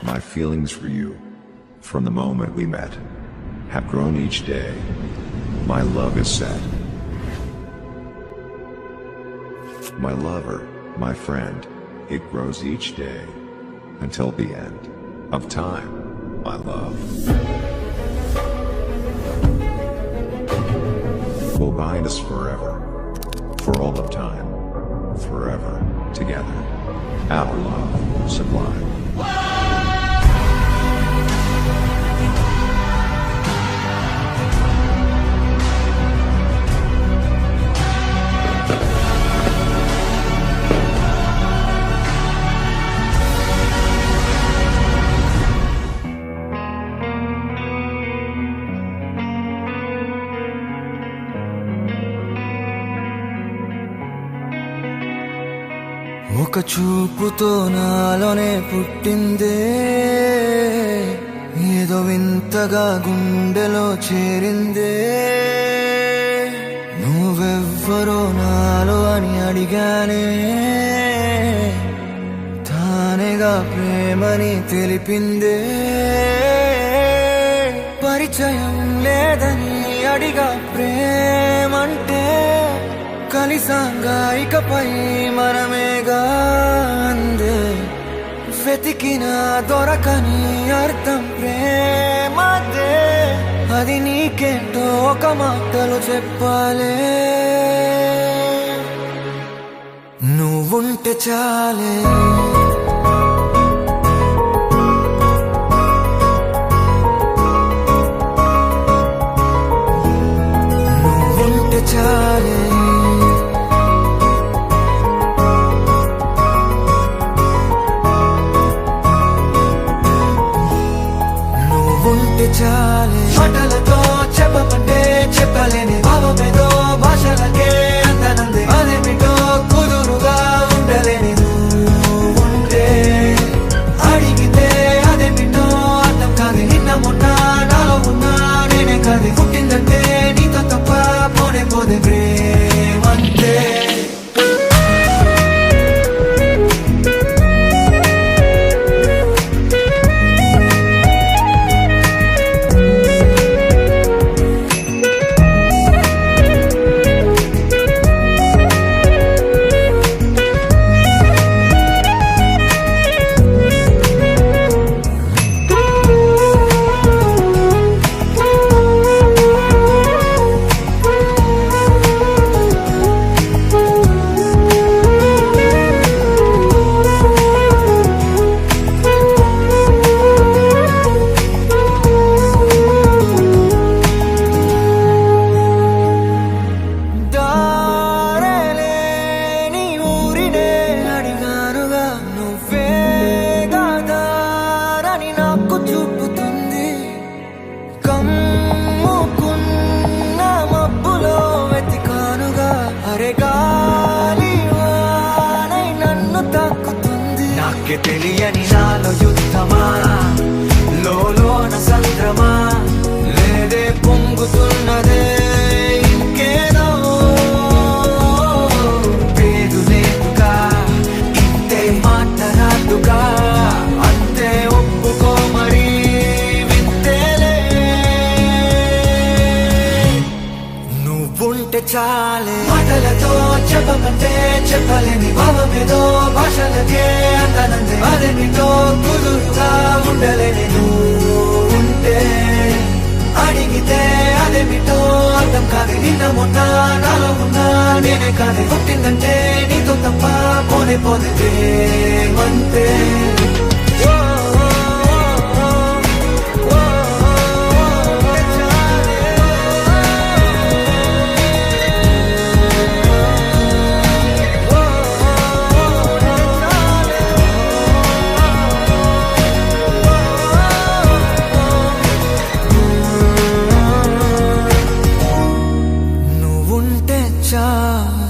My feelings for you, from the moment we met, have grown each day. My love is set. My lover, my friend, it grows each day, until the end of time, my love. Will bind us forever, for all of time, forever, together. Our love, sublime. ఒక చూపుతో నాలోనే పుట్టిందే, ఏదో వింతగా గుండెలో చేరిందే. నువ్వెవ్వరో నాలో అని అడిగానే, తానేగా ప్రేమని తెలిపిందే. పరిచయం లేదని అడిగా ప్రేమంటే, కలిసాంగా ఇకపై మనమేగా అందే. వెతికిన దొరకని అర్థం ప్రేమదే, అది నీకేంటో ఒక మాటలో చెప్పాలే. నువ్వుంటే చాలే, నువ్వుంటే చాలే. మాటలతో చెప్పమంటే చెప్పలేని భావమేదో, భాషలకే అందనందే. అదేమిటో కుదురుగా ఉండలేని నువ్వుంటే, అడిగితే అదేమిటో అర్థం కాదు. నిన్న మొన్న నాలో ఉన్నా నేనే కాదు. పుట్టిందంటే నీతో తప్ప పోనే పోదే ప్రేమంతే. తెలియని నాలో యుద్ధమా, లోన సంద్రమా, లేదే పొంగుతున్నదే ఇంకేదో. పేరు లేదుగా, ఇంతే మాట్లాడుగా, అంతే ఒప్పుకో మరి వింతేలే. నువ్వుంటే చాలే, మాటలతో చెప్పమంటే చెప్పలేని భావమేదో, భాషలకే అందనందే. అదేమిటో కుదురుగా ఉండలేని నువ్వుంటే, అడిగితే అదేమిటో అర్థం కాదు. నిన్న మొన్న నాలో ఉన్నా నేనే కాదు. పుట్టిందంటే నీతో తప్ప పోనే పోదే ప్రేమంతే. నువ్వుంటే చాలే.